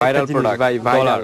Viral product ভাই viral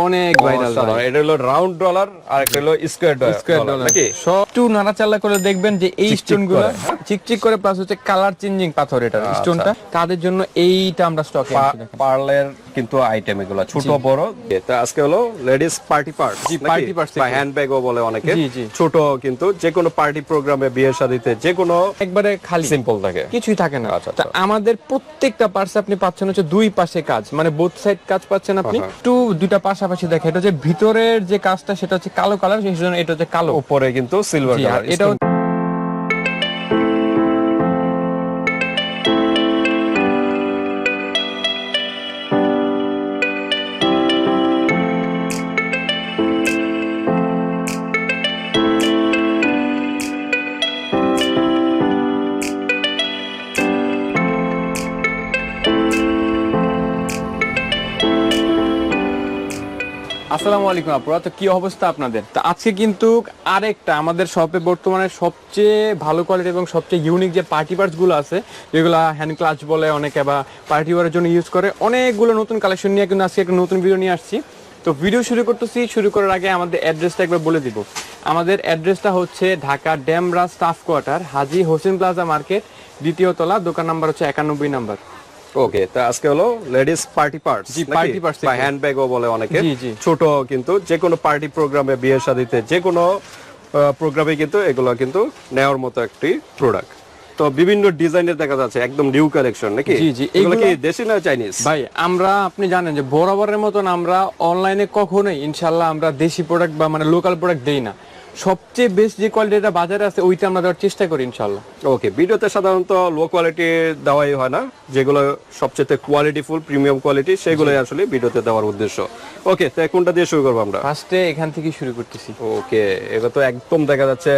অনেক viral. এটা হলো রাউন্ড ডলার আর একটা হলো স্কয়ার ডলার নাকি সব একটু নাড়াচাড়া করে দেখবেন যে এই চিকচিক স্টোন গুলো করে, হ্যাঁ? চিকচিক করে, প্লাস হচ্ছে কালার চেঞ্জিং পাথর এটা স্টোনটা, তাদের জন্য এইটা আমরা স্টকে আনছি। দেখেন পার্লের কিন্তু আইটেম এগুলো ছোট বড়। তো আজকে হলো লেডিস পার্টি পার্টস, জি, party parts বা হ্যান্ডব্যাগও বলে অনেকে। জি, জি। ছোট কিন্তু যে কোনো পার্টি প্রোগ্রামে, বিয়ে শাদীতে যে কোনো একবারে খালি সিম্পল থাকে, কিছুই থাকে না। আচ্ছা, তা আচ্ছা। আমাদের প্রত্যেকটা পার্টস আপনি পাচ্ছেন হচ্ছে দুই পাশে কাজ, মানে বোথ সাইড কাজ পাচ্ছেন আপনি। একটু দুইটা পাশাপাশি দেখেন, এটা যে ভিতরের যে কাজটা সেটা হচ্ছে কালো কালার, সেই জন্য এটা হচ্ছে কালো। উপরে কিন্তু সিলভার জি, আর কালার। এটাও আসসালামু আলাইকুম আপুরা, তো কি অবস্থা আপনাদের? তো আজকে কিন্তু আরেকটা আমাদের শপে বর্তমানে সবচেয়ে ভালো কোয়ালিটি এবং সবচেয়ে ইউনিক যে পার্টি পার্টস গুলো আছে, যেগুলো হ্যান্ড ক্লাচ বলে অনেকে, বা পার্টি ওয়ারের জন্য ইউজ করে, অনেকগুলো নতুন কালেকশন নিয়ে কিন্তু আজকে একটা নতুন ভিডিও নিয়ে আসছি। তো ভিডিও শুরু করতেছি, শুরু করার আগে আমাদের অ্যাড্রেসটা একবার বলে দিব। আমাদের অ্যাড্রেসটা হচ্ছে ঢাকা ড্যামরা স্টাফ কোয়ার্টার, হাজী হোসেন প্লাজা মার্কেট, দ্বিতীয় তলা, দোকান নাম্বার হচ্ছে 91 নাম্বার। ওকে, তো আজকে হলো লেডিস পার্টি পার্টস, জি, party parts বা হ্যান্ডব্যাগও বলে অনেকে। জি, জি। ছোট কিন্তু যে কোনো পার্টি প্রোগ্রামে, বিয়ে শাদীতে যে কোনো প্রোগ্রামে কিন্তু এগুলো কিন্তু নেওয়ার মতো একটি প্রোডাক্ট। তো বিভিন্ন ডিজাইনের দেখা যাচ্ছে, একদম নিউ কালেকশন নাকি? জি, জি। এগুলো কি এগুলা- দেশি না চাইনিজ? ভাই আমরা, আপনি জানেন যে বরাবরের মতন আমরা অনলাইনে কখনোই ইনশাল্লাহ আমরা দেশি প্রোডাক্ট বা মানে লোকাল প্রোডাক্ট দেই না। সবচেয়ে বেস্ট যে কোয়ালিটিটা বাজারে আছে ওইটা আমরা দেওয়ার চেষ্টা করি ইনশাল্লাহ। ওকে, ভিডিওতে সাধারণত লো কোয়ালিটি দেওয়াই হয় না, যেগুলো সবচেয়ে কোয়ালিটিফুল প্রিমিয়াম কোয়ালিটি সেগুলোই আসলে ভিডিওতে দেওয়ার উদ্দেশ্য। ওকে, তো কোনটা দিয়ে শুরু করবো আমরা? ফার্স্টে এখান থেকে শুরু করতেছি। ওকে, এটা তো একদম দেখা যাচ্ছে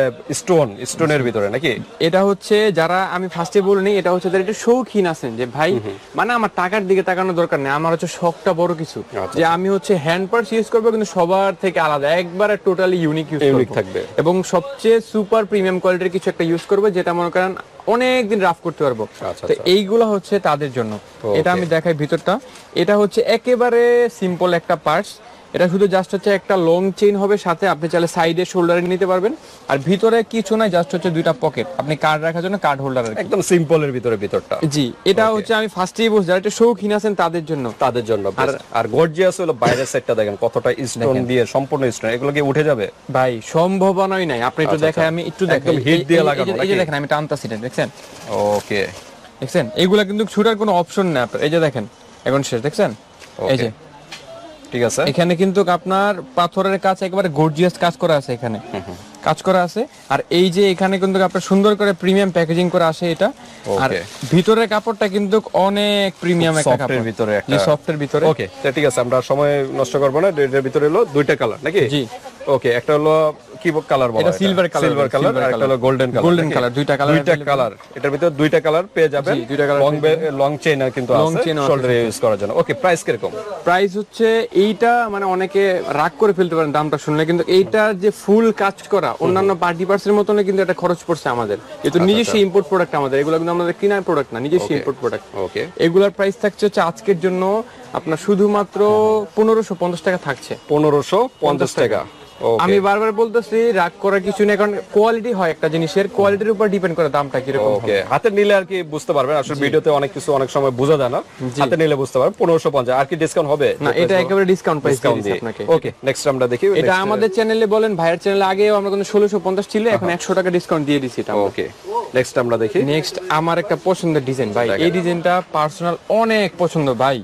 স্টোনের ভিতরে নাকি? এটা হচ্ছে যারা, আমি ফার্স্টে বলিনি, এটা হচ্ছে যারা একটু শৌখিন আছেন যে ভাই মানে আমার টাকার দিকে তাকানোর দরকার নেই, আমার হচ্ছে শখটা বড় কিছু, যে আমি হচ্ছে হ্যান্ড পার্টস ইউজ করবো কিন্তু সবার থেকে আলাদা, একবারে টোটালি ইউনিক ইউজ থাকবে এবং সবচেয়ে সুপার প্রিমিয়াম কোয়ালিটির কিছু একটা ইউজ করবো, যেটা মনে করেন অনেক দিন রাফ করতে পারবো। আচ্ছা, তো আচ্ছা। এইগুলা হচ্ছে তাদের জন্য। এটা আমি দেখাই ভিতরটা। এটা হচ্ছে একেবারে সিম্পল একটা পার্টস। এটা শুধু জাস্ট হচ্ছে একটা লং চেইন হবে, সাথে আপনি চাইলে সাইডে শোল্ডারে নিতে পারবেন। আর ভিতরে কিছু নাই, জাস্ট হচ্ছে দুইটা পকেট, আপনি কার্ড রাখার জন্য কার্ড হোল্ডার। একদম সিম্পলের ভিতরে ভিতরটা। জি, এটা হচ্ছে আমি ফার্স্টেই বলছি যারা একটু শৌখিন আছেন তাদের জন্য। আর গর্জিয়াস হলো বাইরের সাইডটা, দেখেন কতটা স্টোন দিয়ে সম্পূর্ণ স্টোন। এগুলো কি উঠে যাবে? ভাই সম্ভাবনাই নাই। আপনি একটু আচ্ছা, দেখাই, আচ্ছা। আমি একটু দেখাই। একদম হিট দিয়ে লাগানো এই যে নাকি? দেখেন আমি টানতাছি, দেখছেন? ওকে, দেখছেন এগুলা কিন্তু ছুটার কোনো অপশন নেই আপনার। এই যে দেখেন এখন শেষ, দেখছেন? এই যে ঠিক আছে। এখানে কিন্তু আপনার পাথরের কাজ একেবারে গর্জিয়াস কাজ করা আছে, এখানে কাজ করা আছে। আর এই যে এখানে কিন্তু আপনার সুন্দর করে প্রিমিয়াম প্যাকেজিং করে আসে এটা। আর ভিতরের কাপড়টা কিন্তু অনেক প্রিমিয়াম একটা সফটের কাপড়, ভিতরে একটা। জি, সফটের ভিতরে। ওকে, তো ঠিক আছে, আমরা সময় নষ্ট করব না। এর ভিতরে হলো দুইটা কালার নাকি? জি। ওকে, একটা হলো কি কালার বলা এটা হয়? সিলভার কালার, সিলভার কালার, আর একটা হলো গোল্ডেন কালার। গোল্ডেন কালার, দুইটা কালার। এটার ভিতরে দুইটা কালার পেয়ে যাবেন। জি, দুইটা কালার। লং চেইন কিন্তু আছে শোল্ডারে ইউজ করার জন্য। ওকে, প্রাইস কিরকম? প্রাইস হচ্ছে এইটা, মানে অনেকে রাগ করে ফেলতে পারেন দামটা শুনলে, কিন্তু এইটার যে ফুল কাজ করা অন্যান্য পার্টি পার্টসের মতন কিন্তু এটা খরচ পড়ছে আমাদের। যেহেতু নিজস্ব ইম্পোর্ট প্রোডাক্ট আমাদের, এগুলো কিন্তু আমাদের কিনার প্রোডাক্ট না, নিজস্ব ইম্পোর্ট প্রোডাক্ট। ওকে, এগুলার প্রাইস থাকছে হচ্ছে আজকের জন্য আপনার শুধুমাত্র 1550 টাকা থাকছে। 1550 টাকা। আমি বারবার বলতেছি রাগ করার কিছু নেই, কারণ কোয়ালিটি হয় একটা জিনিসের, কোয়ালিটির উপর ডিপেন্ড করে দামটা কিরকম। ওকে, হাতে নিলে আর কি বুঝতে পারবেন। আসলে ভিডিওতে অনেক কিছু অনেক সময় বোঝা যায় না, হাতে নিলে বুঝতে পারবেন। 1550। আর কি ডিসকাউন্ট হবে? না, এটা একেবারে ডিসকাউন্ট প্রাইস দিচ্ছি আপনাকে। ওকে, নেক্সট আমরা দেখি। এটা আমাদের চ্যানেলে বলেন, ভাইয়ের চ্যানেলে আগেও আমরা কিন্তু 1650 ছিল, এখন 100 টাকা ডিসকাউন্ট দিয়ে দিছি এটা। ওকে, নেক্সট আমরা দেখি। নেক্সট আমার একটা পছন্দের ডিজাইন ভাই, এই ডিজাইনটা পার্সোনাল অনেক পছন্দ ভাই।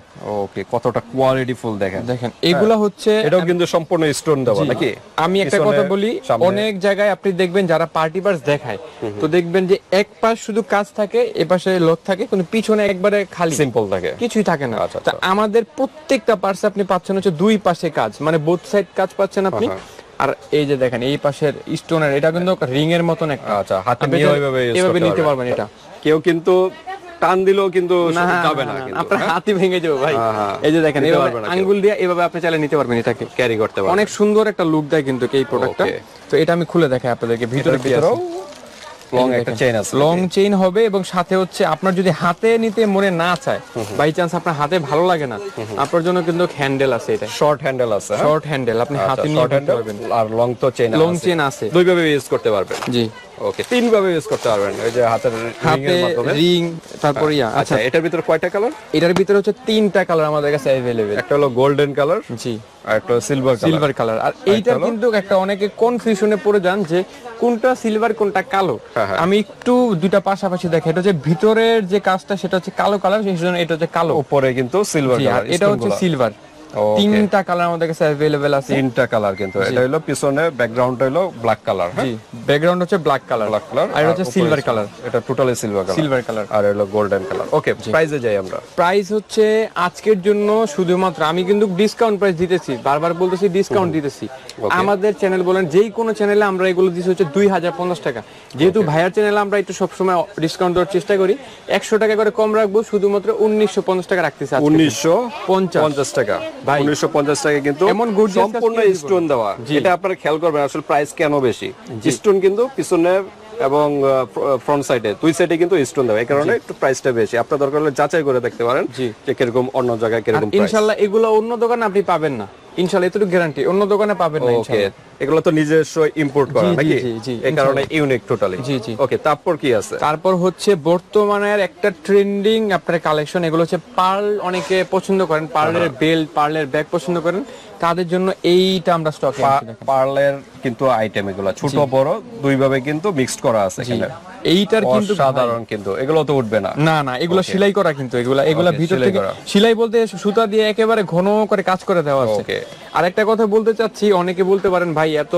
ওকে, কতটা কোয়ালিটিফুল দেখেন। দেখেন এগুলা হচ্ছে, এটাও কিন্তু সম্পূর্ণ স্টোন দেওয়া নাকি? আমি একটা কথা বলি, অনেক জায়গায় আপনি দেখবেন যারা পার্টি পার্টস দেখায়, তো দেখবেন যে এক পাশ শুধু কাজ থাকে, এ পাশে লোক থাকে, কিন্তু পিছনে একবারে খালি সিম্পল থাকে, কিছুই থাকে না। আচ্ছা, তা আমাদের প্রত্যেকটা পার্টস আপনি পাচ্ছেন হচ্ছে দুই পাশে কাজ, মানে বোথ সাইড কাজ পাচ্ছেন আপনি। আর এই যে দেখেন এই পাশের স্টোনের, এটা কিন্তু রিং এর মতন একটা। আচ্ছা, হাতে নিয়ে এভাবে নিতে পারবেন। এটা কেউ কিন্তু টান দিলেও কিন্তু যাবে না, আপনার হাতই ভেঙে যাবে ভাই। এই যে দেখেন এইভাবে আঙ্গুল দিয়ে এভাবে আপনি চাইলে নিতে পারবেন, এটাকে ক্যারি করতে পারবেন। অনেক সুন্দর একটা লুক দেয় কিন্তু এই প্রোডাক্টটা। তো এটা আমি খুলে দেখাই আপনাদেরকে ভিতরে কি আছে। লং একটা চেইন আছে, লং চেইন হবে এবং সাথে হচ্ছে আপনার যদি হাতে নিতে মনে না চায়, বাই চান্স আপনার হাতে ভালো লাগে না, আপনার জন্য কিন্তু হ্যান্ডেল আছে, এটা শর্ট হ্যান্ডেল আছে, শর্ট হ্যান্ডেল, আপনি হাতে নিয়ে করতে পারবেন। আর লং তো চেইন আছে, লং চেইন আছে, দুই ভাবে ইউজ করতে পারবেন। জি ওকে, তিন ভাবে ইউজ করতে পারবেন, এই যে হাতের রিং হাতে এর মাধ্যমে। রিং, তারপর ইয়া। আচ্ছা, এটার ভিতরে কয়টা কালার? এটার ভিতরে হচ্ছে 3টা কালার আমাদের কাছে अवेलेबल। একটা হলো গোল্ডেন কালার, জি, আর একটা সিলভার কালার। Silver colour. আর এইটা কিন্তু একটা অনেকে কনফিউশনে পড়ে যান যে কোনটা সিলভার কোনটা কালো। আমি একটু দুইটা পাশাপাশি দেখাই। এটা হচ্ছে ভিতরের যে কাজটা সেটা হচ্ছে কালো কালার, সেই জন্য এটা হচ্ছে কালো, উপরে কিন্তু সিলভার আর কালার, এটা হচ্ছে সিলভার। Okay. 3টা কালার আমাদের কাছে अवेलेबल আছে। 3টা কালার কিন্তু, এটা হলো পিছনে ব্যাকগ্রাউন্ডটা হলো ব্ল্যাক কালার। জি, ব্যাকগ্রাউন্ড হচ্ছে ব্ল্যাক কালার, ব্ল্যাক কালার, আর এটা হচ্ছে সিলভার কালার। এটা totally silver colour, silver colour, আর হলো গোল্ডেন কালার। ওকে, প্রাইসে যাই আমরা। প্রাইস হচ্ছে আজকের জন্য শুধুমাত্র আমি কিন্তু ডিসকাউন্ট প্রাইস দিতেছি, বারবার বলতেছি ডিসকাউন্ট দিতেছি। আমাদের চ্যানেল বলেন যেই কোনো চ্যানেলে আমরা এগুলো দিচ্ছি হচ্ছে 2050 টাকা। যেহেতু ভাইয়ার চ্যানেলে আমরা একটু সবসময় ডিসকাউন্ট দেওয়ার চেষ্টা করি, 100 টাকা করে কম রাখবো, শুধুমাত্র 1950 টাকা রাখতেছি। 1950 টাকা ভাই, 1950 টাকা কিন্তু এমন gorgeous সম্পূর্ণ কাজ স্টোন দেওয়া। এটা আপনারা খেয়াল করবেন, আসলে প্রাইস কেন বেশি। স্টোন কিন্তু পিছনে এবং ফ্রন্ট সাইডে দুই সাইডে কিন্তু স্টোন দেওয়া, এই কারণে একটু প্রাইসটা বেশি। আপনার দরকার হলে যাচাই করে দেখতে পারেন যে কিরকম অন্য জায়গায় কিরকম প্রাইস। ইনশাআল্লাহ এগুলো অন্য দোকানে আপনি পাবেন না, ইনশাআল্লাহ এতটুকু গ্যারান্টি, অন্য দোকানে পাবেন না ওকে, ইনশাআল্লাহ। এগুলো তো নিজস্ব ইম্পোর্ট করা জি, নাকি, জি, জি, এই কারণে ইউনিক টোটালি। জি, জি। ওকে, তারপর কি আছে? তারপর হচ্ছে বর্তমানের একটা ট্রেন্ডিং আপনার কালেকশন, এগুলো হচ্ছে পার্ল, অনেকে পছন্দ করেন, পার্লের বেল্ট, পার্লের ব্যাগ পছন্দ করেন, তাদের জন্য এইটা আমরা স্টকে আছে। পার্লের কিন্তু আইটেম এগুলো ছোট বড় দুই ভাবে কিন্তু মিক্সড করা আছে এখানে। এইটার কিন্তু সাধারণ কিন্তু এগুলো তো উঠবে না। না না, এগুলো সেলাই করা কিন্তু, এগুলা ভিতর সেলাই থেকে করা। সেলাই বলতে সুতা দিয়ে একেবারে ঘন করে কাজ করে দেওয়া আছে। ওকে। আরেকটা কথা বলতে চাচ্ছি, অনেকে বলতে পারেন ভাই এত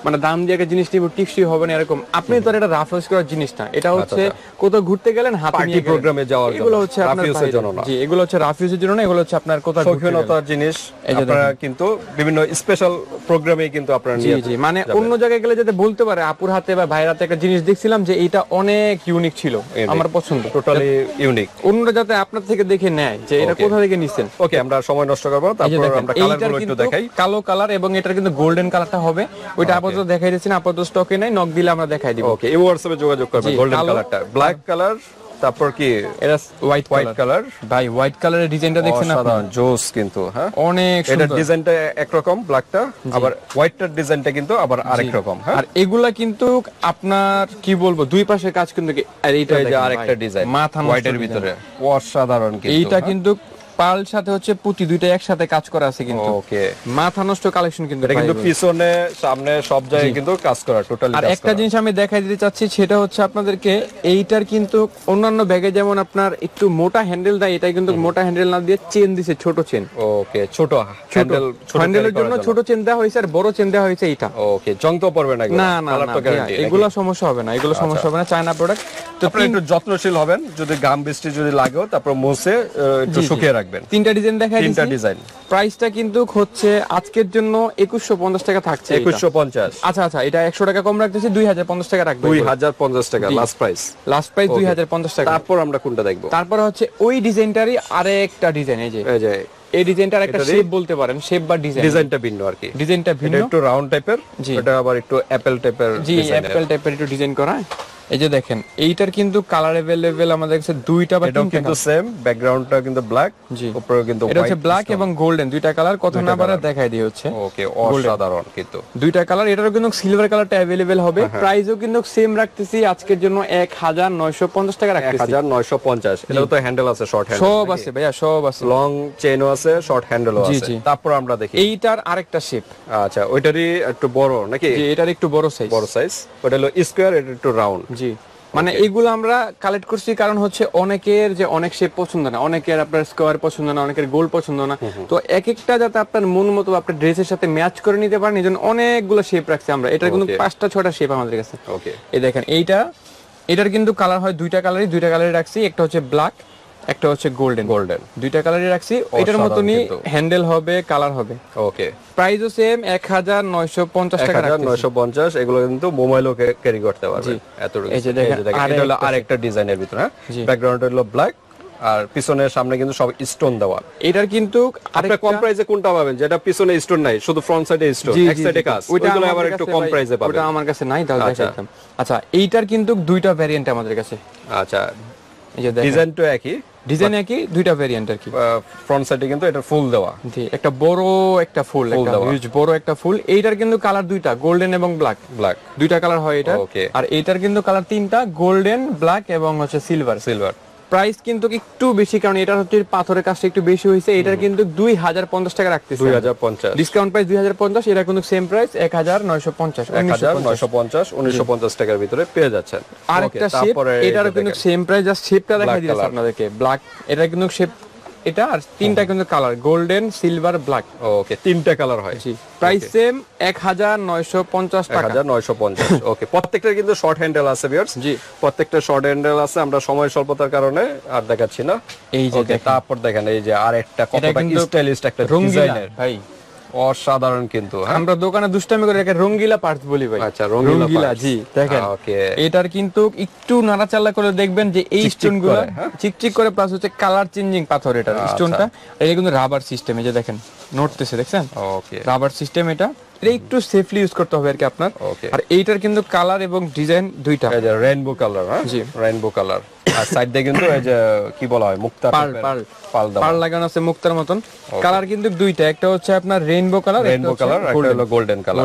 মানে দাম দিয়ে একটা জিনিস নিব টিকসই হবে না, এরকম। আপনি তো এটা রাফ ইউজ করার জিনিস না, এটা হচ্ছে কোথাও ঘুরতে গেলেন হাতে পার্টি নিয়ে গেলেন, প্রোগ্রামে যাওয়ার জন্য, এগুলো হচ্ছে রাফ আপনার ইউজের জন্য না। জি, এগুলো হচ্ছে রাফ ইউজের জন্য না, এগুলো হচ্ছে আপনার কোথাও ঘুরতে গেলেন। শৌখিনতার জিনিস আপনারা কিন্তু বিভিন্ন স্পেশাল প্রোগ্রামে কিন্তু আপনারা জি নিয়ে জি, মানে অন্য জায়গায় গেলে যাতে বলতে পারে আপুর হাতে বা ভাইয়ের হাতে একটা জিনিস দেখছিলাম যে এটা অনেক ইউনিক ছিল, আমার পছন্দ, টোটালি ইউনিক, অন্যরা যাতে আপনার থেকে দেখে নেয় যে এটা কোথা থেকে নিছেন। ওকে, আমরা সময় নষ্ট করব না, তারপর আমরা কালারগুলো একটু দেখাই। কালো কালার এবং এটার কিন্তু গোল্ডেন কালারটা হবে, ওইটা আপাতত দেখাই দিচ্ছি না, আপাতত স্টকে নাই, নক দিলে আমরা দেখাই দিব। ওকে, এই হোয়াটসঅ্যাপে যোগাযোগ করবেন। গোল্ডেন কালারটা, ব্ল্যাক কালার, তারপর কি এটা হোয়াইট কালার। ভাই হোয়াইট কালারের ডিজাইনটা দেখছেন আপনি, সাধারণ জোস কিন্তু, হ্যাঁ অনেক এটা সুন্দর। ডিজাইনটা একরকম ব্ল্যাকটা, আবার হোয়াইটটার ডিজাইনটা কিন্তু আবার আরেক রকম। হ্যাঁ, আর এগুলা কিন্তু আপনার কি বলবো, দুই পাশে কাজ কিন্তু, আর এইটা এই যে আরেকটা ডিজাইন মাথা হোয়াইটের ভিতরে অসাধারণ কিন্তু। এইটা কিন্তু পার্ল সাথে হচ্ছে পুঁতি দুইটা একসাথে কাজ করা আছে কিন্তু, ওকে, মাথা নষ্ট কালেকশন কিন্তু। এটা কিন্তু পিছনে সামনে সব জায়গায় কিন্তু কাজ করা টোটালি। আর একটা জিনিস আমি দেখাই দিতে চাচ্ছি, সেটা হচ্ছে আপনাদেরকে এইটার কিন্তু অন্যান্য ব্যাগে যেমন আপনার একটু মোটা হ্যান্ডেল দেয়, এটা কিন্তু মোটা হ্যান্ডেল না দিয়ে চেন দিছে, ছোট চেন। ওকে, ছোট হ্যান্ডেল, হ্যান্ডেলের জন্য ছোট চেন দেওয়া হয়েছে আর বড় চেন দেওয়া হয়েছে এইটা। ওকে, জং তো পড়বে না এগুলো? না না কালার তো গ্যারান্টি, এগুলো সমস্যা হবে না, এগুলো সমস্যা হবে না, চায়না প্রোডাক্ট। তো আপনি একটু যত্নশীল হবেন, যদি গাম বৃষ্টি যদি লাগেও তারপর মুছে একটু শুকিয়ে রাখবেন। তিনটা ডিজাইন দেখাই তিনটা দিচ্ছি। ডিজাইন, প্রাইসটা কিন্তু হচ্ছে আজকের জন্য 2150 টাকা থাকছে। 2150। আচ্ছা আচ্ছা, এটা 100 টাকা কম রাখতেছি, 2050 টাকা রাখবো। 2050 টাকা লাস্ট প্রাইস। লাস্ট প্রাইস 2050 টাকা। তারপর আমরা কোনটা দেখবো? তারপর হচ্ছে ওই ডিজাইনটারই আরেকটা ডিজাইন, এই যে এই ডিজাইনটার একটা শেপ বলতে পারেন, শেপ বা ডিজাইন, ডিজাইনটা ভিন্ন আর কি, ডিজাইনটা ভিন্ন, এটা একটু রাউন্ড টাইপের, এটা আবার একটু অ্যাপেল টাইপের। জি, অ্যাপেল টাইপের একটু ডিজাইন করা। এই যে দেখেন, এইটার কিন্তু কালার अवेलेबल আমাদের কাছে দুইটা বা তিনটা, কিন্তু সেম ব্যাকগ্রাউন্ডটা কিন্তু ব্ল্যাক, জি, উপরে কিন্তু এটা হচ্ছে ব্ল্যাক এবং গোল্ডেন, দুইটা কালার, কত না বারে দেখাই দিই হচ্ছে। ওকে, অসাধারণ কিন্তু দুইটা কালার। এটারও কিন্তু সিলভার কালারটা अवेलेबल হবে, প্রাইসও কিন্তু সেম রাখতেছি আজকের জন্য 1950 টাকা রাখতেছি। 1950। এটাও তো হ্যান্ডেল আছে, শর্ট হ্যান্ডেল সব আছে ভাইয়া, সব আছে, লং চেইনও আছে, শর্ট হ্যান্ডেলও জি, আছে। জি। তারপর আমরা দেখি এইটার আরেকটা শেপ। আচ্ছা, ওইটারই একটু বড় নাকি? জি, এটার একটু বড় সাইজ, বড় সাইজ, ওটা হলো স্কয়ার, এটা একটু রাউন্ড। জি, মানে এগুলো আমরা কালেক্ট করছি কারণ হচ্ছে অনেকের যে অনেক শেপ পছন্দ না, অনেকের আপনার স্কোয়ার পছন্দ না, অনেকের গোল পছন্দ না, তো এক একটা যাতে আপনার মন মতো আপনার ড্রেসের সাথে ম্যাচ করে নিতে পারেন, এই জন্য অনেকগুলো শেপ রাখছি আমরা। এটার কিন্তু 5টা 6টা শেপ আমাদের কাছে। ওকে, এই দেখেন, এটার কিন্তু কালার হয় দুইটা কালারই রাখছি, একটা হচ্ছে ব্ল্যাক, একটা হচ্ছে গোল্ডেন, দুইটা কালারই রাখছি। এটার মতনই হ্যান্ডেল হবে, কালার হবে। ওকে, প্রাইসও সেম 1950 টাকা রাখছি। 1950। এগুলো কিন্তু মোবাইলও ক্যারি করতে পারবে এতটুকু। এই যে দেখেন, এটা হলো আরেকটা ডিজাইনের ভিতর। হ্যাঁ, ব্যাকগ্রাউন্ড হলো ব্ল্যাক, আর পিছনের সামনে কিন্তু সব স্টোন দেওয়া। এটার কিন্তু আপনি কম প্রাইসে কোনটা পাবেন যেটা পিছনে স্টোন নাই, শুধু ফ্রন্ট সাইডে স্টোন, এক সাইডে কাজ, ওইগুলো আবার একটু কম প্রাইসে পাবেন। ওটা আমার কাছে নাই, তাহলে দেখাইতাম। আচ্ছা, এইটার কিন্তু দুইটা ভ্যারিয়েন্ট আমাদের কাছে। আচ্ছা, এই যে দেখেন, ডিজাইন তো একই, ডিজাইন একই, দুইটা ভ্যারিয়েন্ট আর কি। ফ্রন্ট সাইডে কিন্তু এটা ফুল দেওয়া, জি, একটা বড় একটা ফুল, একটা হিউজ বড় একটা ফুল। এইটার কিন্তু কালার দুইটা, গোল্ডেন এবং ব্ল্যাক। দুইটা কালার হয় এটা। আর এইটার কিন্তু কালার তিনটা, গোল্ডেন, ব্ল্যাক এবং হচ্ছে সিলভার। প্রাইস কিন্তু একটু বেশি, কারণ এটা হচ্ছে পাথরের কাজটা একটু বেশি হয়েছে। এটার কিন্তু 2050 টাকা রাখতেছে, 2050 ডিসকাউন্ট প্রাইস 2050। এটা কিন্তু সেম প্রাইস 1950, 1950 টাকার ভিতরে পেয়ে যাচ্ছেন। আরেকটা শেপ, এটারও কিন্তু সেম প্রাইস, জাস্ট শেপটা দেখাই দিয়েছি আপনাদেরকে, ব্ল্যাক। এটা কিন্তু শেপ এটা, আর তিনটা কিন্তু কালার, গোল্ডেন, সিলভার, ব্ল্যাক। ওকে, তিনটা কালার হয়। জি, প্রাইস সেম 1950 টাকা। 1950। ওকে, প্রত্যেকটার কিন্তু শর্ট হ্যান্ডেল আছে ভিউয়ার্স। জি, প্রত্যেকটা শর্ট হ্যান্ডেল আছে, আমরা সময় স্বল্পতার কারণে আর দেখাচ্ছি না। এই যে তারপর দেখেন এই যে আরেকটা কতটা স্টাইলিশ একটা ডিজাইনের ভাই, অসাধারণ কিন্তু। আমরা দোকানে দুষ্টামি করে একে রঙ্গিলা পার্টস বলি ভাই। আচ্ছা, রঙ্গিলা। জি, দেখেন ওকে, এটার কিন্তু একটু নাড়াচাড়া করে দেখবেন যে এই স্টোনগুলো চিকচিক করে, প্লাস হচ্ছে কালার চেঞ্জিং পাথর এটা স্টোনটা। এটা কিন্তু রাবার সিস্টেম, এই যে দেখেন নড়তেছে, দেখছেন? ওকে, রাবার সিস্টেম এটা একটু সেফলি ইউজ করতে হবে আর কি আপনার। আর এইটার কিন্তু কালার এবং ডিজাইন দুইটা, এই যে রেইনবো কালার। হ্যাঁ, জি, রেইনবো কালার। আর সাইড দিয়ে কিন্তু এই যে কি বলা হয়, মুক্তা পার্ল লাগানো আছে মুক্তার মতন। কালার কিন্তু দুইটা, একটা হচ্ছে আপনার রেইনবো কালার, আর একটা হলো গোল্ডেন কালার।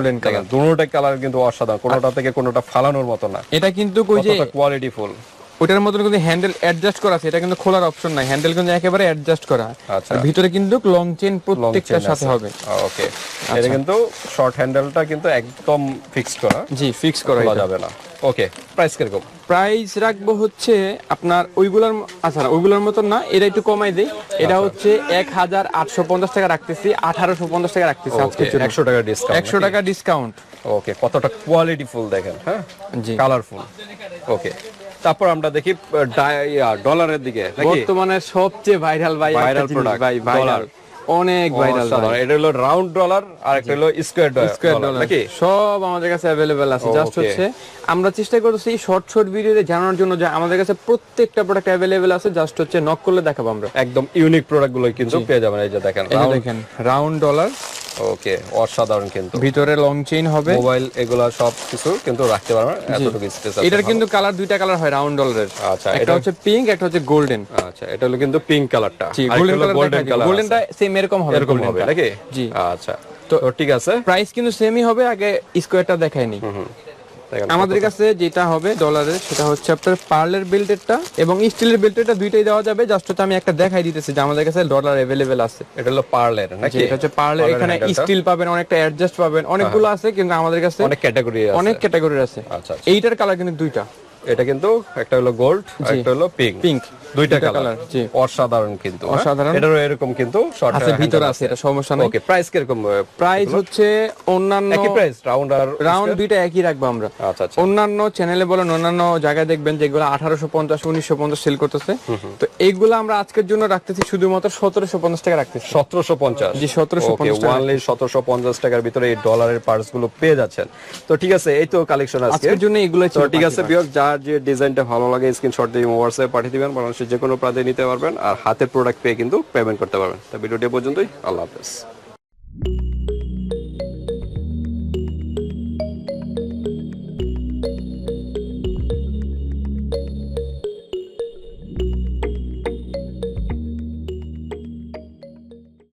দুটোটা কালার কিন্তু অসাধারণ, কোনোটা থেকে কোনোটা ফালানোর মতো না। এটা কিন্তু ওই যে কোয়ালিটি ফুল, ওটার মতন কিন্তু হ্যান্ডেল অ্যাডজাস্ট করা আছে, এটা কিন্তু খোলার অপশন নাই, হ্যান্ডেল কিন্তু একেবারে অ্যাডজাস্ট করা। আর ভিতরে কিন্তু লং চেইন প্রত্যেকটার সাথে হবে। ওকে, এটা কিন্তু শর্ট হ্যান্ডেলটা কিন্তু একদম ফিক্সড করা। জি, ফিক্স করা যাবে না। ওকে, প্রাইস কিরকম? প্রাইস রাখবো হচ্ছে আপনার ওইগুলার, আচ্ছা না ওইগুলোর মতন না, এটা একটু কমাই দেই। এটা হচ্ছে 1850 টাকা রাখতেছি, 1850 টাকা রাখতেছি আজকের জন্য। 100 টাকা ডিসকাউন্ট, 100 টাকা ডিসকাউন্ট। ওকে, কতটা কোয়ালিটি ফুল দেখেন। হ্যাঁ, জি, কালারফুল। ওকে, তারপর আমরা দেখি ডলারের দিকে। বর্তমানে সবচেয়ে ভাইরাল প্রোডাক্ট ভাই, ভাইরাল, অনেক ভাইরাল। এটা হলো রাউন্ড ডলার, আর একটা হলো স্কয়ার ডলার, নাকি? সব আমাদের কাছে अवेलेबल আছে। জাস্ট হচ্ছে আমরা চেষ্টা করতেছি শর্ট ভিডিওতে জানানোর জন্য যে আমাদের কাছে প্রত্যেকটা প্রোডাক্ট अवेलेबल আছে, জাস্ট হচ্ছে নক করলে দেখাবো আমরা। একদম ইউনিক প্রোডাক্ট গুলো কিন্তু পেয়ে যাবেন। এই যে দেখেন, রাউন্ড ডলার। ওকে, অসাধারণ কিন্তু। ভিতরে লং চেইন হবে, মোবাইল এগুলা সব কিছু কিন্তু রাখতে পারবেন, এতটুকু স্পেস আছে। এটার কিন্তু কালার দুইটা কালার হয় রাউন্ড ডলারের। আচ্ছা, একটা হচ্ছে পিঙ্ক, একটা হচ্ছে গোল্ডেন। আচ্ছা, এটা হলো কিন্তু পিঙ্ক কালারটা, আর গোল্ডেন কালার, গোল্ডেনটা সেম এরকম হবে, নাকি? জি, আচ্ছা, তো ঠিক আছে। প্রাইস কিন্তু সেমই হবে। আগে স্কয়ারটা দেখাইনি। আমাদের কাছে যেটা হবে ডলারের, সেটা হচ্ছে আপনার পার্লের বেল্টেরটা এবং স্টিলের বেল্টেরটা, দুইটাই দেওয়া যাবে। জাস্ট হচ্ছে আমি একটা দেখাই দিতেছি যে আমাদের কাছে ডলার अवेलेबल আছে। এটা হলো পার্লের, নাকি? এটা হচ্ছে পার্লের। এখানে স্টিল পাবেন, অনেকটা অ্যাডজাস্ট পাবেন, অনেকগুলো আছে, কিন্তু আমাদের কাছে অনেক ক্যাটাগরি আছে। আচ্ছা, এইটার কালার কিন্তু দুইটা। এটা কিন্তু একটা হলো গোল্ড, আর একটা হলো পিঙ্ক, দুইটা কালার। জি, অসাধারণ কিন্তু, অসাধারণ। এটারও এরকম কিন্তু শর্ট আছে, ভিতর আছে, এটা সমস্যা নাই। ওকে, প্রাইস কিরকম? প্রাইস হচ্ছে অন্যান্য একই প্রাইস, রাউন্ড দুইটা একই রাখবো আমরা। আচ্ছা, অন্যান্য চ্যানেলে বলেন, অন্যান্য জায়গায় দেখবেন যেগুলো 1850 1950 সেল করতেছে, তো এইগুলো আমরা আজকের জন্য রাখতেছি শুধুমাত্র 1750 টাকা রাখতেছি। 1750? জি, 1750 টাকা। ওয়ানলি 1750 টাকার ভিতরে এই ডলারের পার্টস গুলো পেয়ে যাচ্ছেন। তো ঠিক আছে, এই তো কালেকশন আজকের জন্য এগুলো ছিল। ঠিক আছে ভিউয়ার্স, যার যে ডিজাইনটা ভালো লাগে স্ক্রিনশট দিয়ে হোয়াটসঅ্যাপে পাঠিয়ে দিবেন, বাংলাদেশের যে কোনো প্রান্তে নিতে পারবেন, আর হাতের প্রোডাক্ট পেয়ে কিন্তু পেমেন্ট করতে পারবেন। তো ভিডিওটি পর্যন্তই, আল্লাহ হাফেজ।